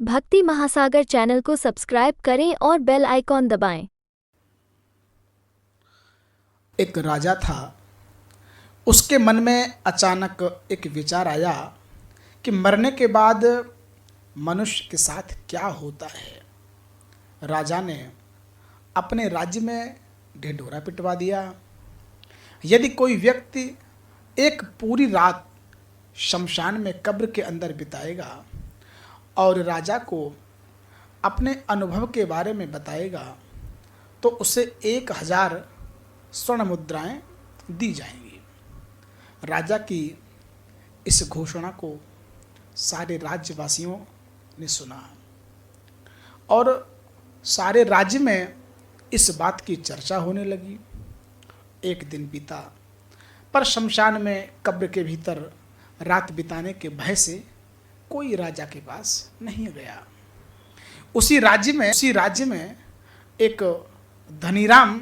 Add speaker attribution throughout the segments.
Speaker 1: भक्ति महासागर चैनल को सब्सक्राइब करें और बेल आइकॉन दबाएं।
Speaker 2: एक राजा था। उसके मन में अचानक एक विचार आया कि मरने के बाद मनुष्य के साथ क्या होता है। राजा ने अपने राज्य में ढिंढोरा पिटवा दिया। यदि कोई व्यक्ति एक पूरी रात शमशान में कब्र के अंदर बिताएगा और राजा को अपने अनुभव के बारे में बताएगा तो उसे 1000 स्वर्ण मुद्राएं दी जाएंगी। राजा की इस घोषणा को सारे राज्यवासियों ने सुना और सारे राज्य में इस बात की चर्चा होने लगी। एक दिन बीता, पर शमशान में कब्र के भीतर रात बिताने के भय से कोई राजा के पास नहीं गया। उसी राज्य में एक धनीराम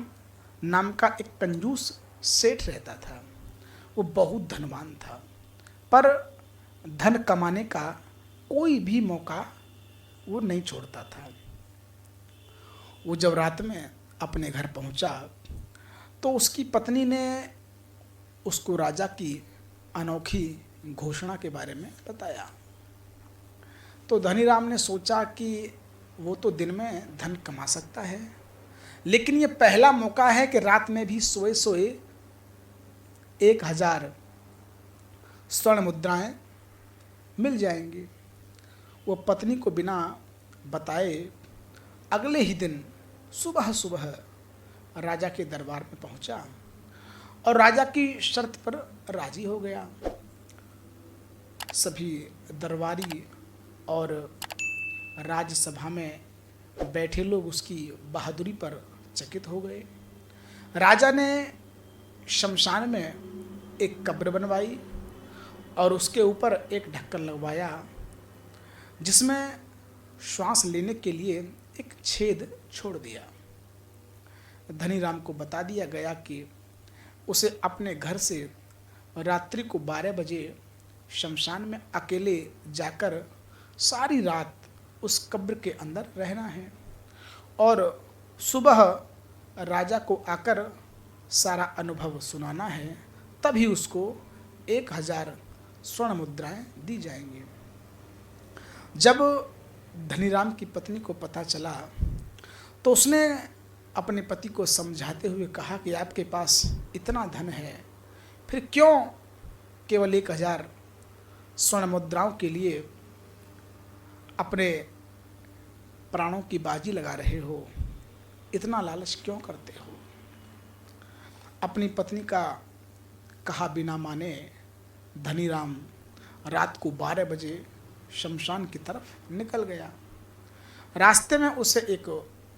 Speaker 2: नाम का एक कंजूस सेठ रहता था। वो बहुत धनवान था, पर धन कमाने का कोई भी मौका वो नहीं छोड़ता था। वो जब रात में अपने घर पहुंचा तो उसकी पत्नी ने उसको राजा की अनोखी घोषणा के बारे में बताया। तो धनीराम ने सोचा कि वो तो दिन में धन कमा सकता है, लेकिन ये पहला मौका है कि रात में भी सोए सोए 1000 स्वर्ण मुद्राएं मिल जाएंगी। वो पत्नी को बिना बताए अगले ही दिन सुबह सुबह राजा के दरबार में पहुंचा और राजा की शर्त पर राजी हो गया। सभी दरबारी और राज्यसभा में बैठे लोग उसकी बहादुरी पर चकित हो गए। राजा ने शमशान में एक कब्र बनवाई और उसके ऊपर एक ढक्कन लगवाया जिसमें श्वास लेने के लिए एक छेद छोड़ दिया। धनीराम को बता दिया गया कि उसे अपने घर से रात्रि को 12 बजे शमशान में अकेले जाकर सारी रात उस कब्र के अंदर रहना है और सुबह राजा को आकर सारा अनुभव सुनाना है, तभी उसको 1000 स्वर्ण मुद्राएं दी जाएंगी। जब धनीराम की पत्नी को पता चला तो उसने अपने पति को समझाते हुए कहा कि आपके पास इतना धन है, फिर क्यों केवल 1000 स्वर्ण मुद्राओं के लिए अपने प्राणों की बाजी लगा रहे हो? इतना लालच क्यों करते हो? अपनी पत्नी का कहा बिना माने धनीराम रात को 12 बजे शमशान की तरफ निकल गया। रास्ते में उसे एक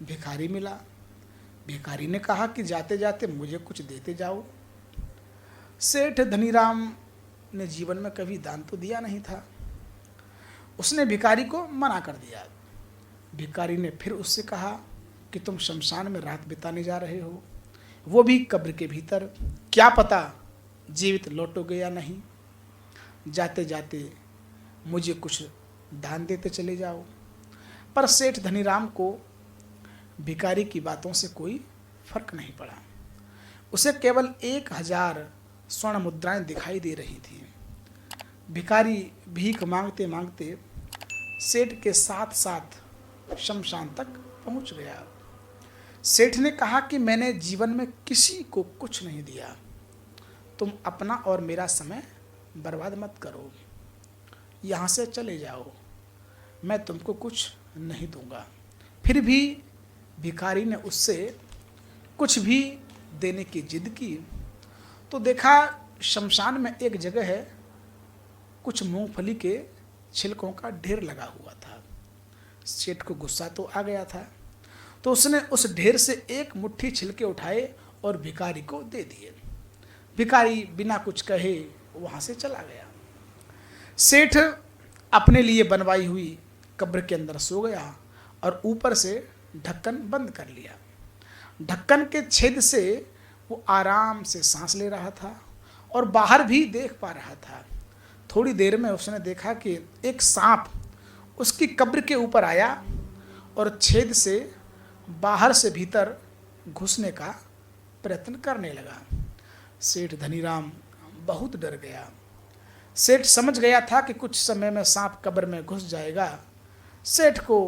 Speaker 2: भिखारी मिला। भिखारी ने कहा कि जाते जाते मुझे कुछ देते जाओ। सेठ धनीराम ने जीवन में कभी दान तो दिया नहीं था। उसने भिखारी को मना कर दिया। भिखारी ने फिर उससे कहा कि तुम शमशान में रात बिताने जा रहे हो, वो भी कब्र के भीतर, क्या पता जीवित लौटोगे या नहीं। जाते जाते मुझे कुछ दान देते चले जाओ। पर सेठ धनीराम को भिखारी की बातों से कोई फर्क नहीं पड़ा। उसे केवल 1000 स्वर्ण मुद्राएं दिखाई दे रही थी। भिखारी भीख मांगते मांगते सेठ के साथ साथ शमशान तक पहुंच गया। सेठ ने कहा कि मैंने जीवन में किसी को कुछ नहीं दिया, तुम अपना और मेरा समय बर्बाद मत करो, यहाँ से चले जाओ, मैं तुमको कुछ नहीं दूंगा। फिर भी भिखारी ने उससे कुछ भी देने की जिद की तो देखा शमशान में एक जगह है, कुछ मूंगफली के छिलकों का ढेर लगा हुआ था। सेठ को गुस्सा तो आ गया था, तो उसने उस ढेर से एक मुट्ठी छिलके उठाए और भिखारी को दे दिए। भिखारी बिना कुछ कहे वहां से चला गया। सेठ अपने लिए बनवाई हुई कब्र के अंदर सो गया और ऊपर से ढक्कन बंद कर लिया। ढक्कन के छेद से वो आराम से सांस ले रहा था और बाहर भी देख पा रहा था। थोड़ी देर में उसने देखा कि एक सांप उसकी कब्र के ऊपर आया और छेद से बाहर से भीतर घुसने का प्रयत्न करने लगा। सेठ धनीराम बहुत डर गया। सेठ समझ गया था कि कुछ समय में सांप कब्र में घुस जाएगा। सेठ को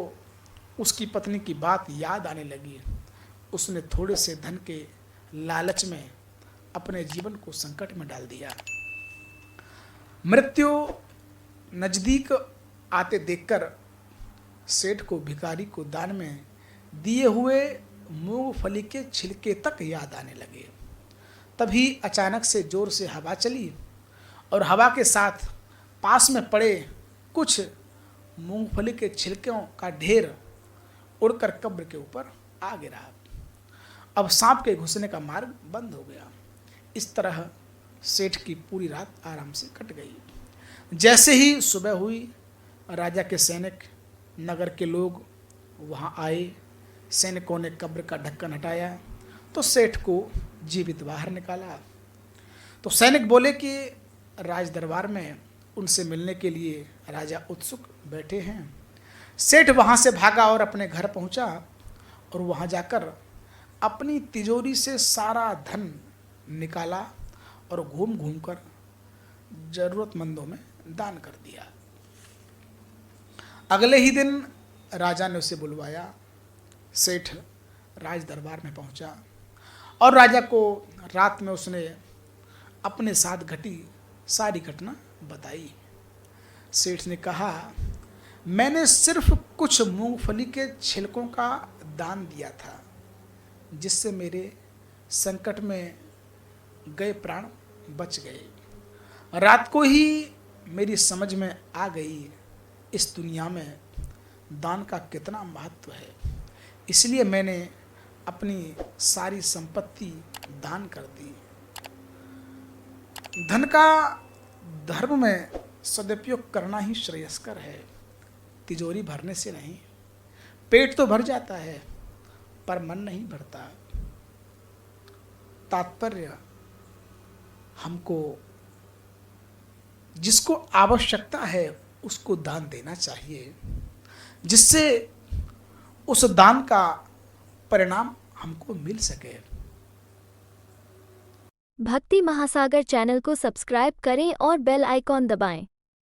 Speaker 2: उसकी पत्नी की बात याद आने लगी। उसने थोड़े से धन के लालच में अपने जीवन को संकट में डाल दिया। मृत्यु नजदीक आते देखकर सेठ को भिखारी को दान में दिए हुए मूंगफली के छिलके तक याद आने लगे। तभी अचानक से जोर से हवा चली और हवा के साथ पास में पड़े कुछ मूंगफली के छिलकों का ढेर उड़कर कब्र के ऊपर आ गिरा। अब सांप के घुसने का मार्ग बंद हो गया। इस तरह सेठ की पूरी रात आराम से कट गई। जैसे ही सुबह हुई, राजा के सैनिक, नगर के लोग वहां आए। सैनिकों ने कब्र का ढक्कन हटाया तो सेठ को जीवित बाहर निकाला। तो सैनिक बोले कि राज दरबार में उनसे मिलने के लिए राजा उत्सुक बैठे हैं। सेठ वहां से भागा और अपने घर पहुंचा और वहां जाकर अपनी तिजोरी से सारा धन निकाला और घूम घूम कर जरूरतमंदों में दान कर दिया। अगले ही दिन राजा ने उसे बुलवाया। सेठ राज दरबार में पहुंचा और राजा को रात में उसने अपने साथ घटी सारी घटना बताई। सेठ ने कहा, मैंने सिर्फ कुछ मूंगफली के छिलकों का दान दिया था, जिससे मेरे संकट में गए प्राण बच गए। रात को ही मेरी समझ में आ गई इस दुनिया में दान का कितना महत्व है। इसलिए मैंने अपनी सारी संपत्ति दान कर दी। धन का धर्म में सदुपयोग करना ही श्रेयस्कर है, तिजोरी भरने से नहीं। पेट तो भर जाता है पर मन नहीं भरता। तात्पर्य, हमको जिसको आवश्यकता है उसको दान देना चाहिए, जिससे उस दान का परिणाम हमको मिल सके।
Speaker 1: भक्ति महासागर चैनल को सब्सक्राइब करें और बेल आइकॉन दबाएं।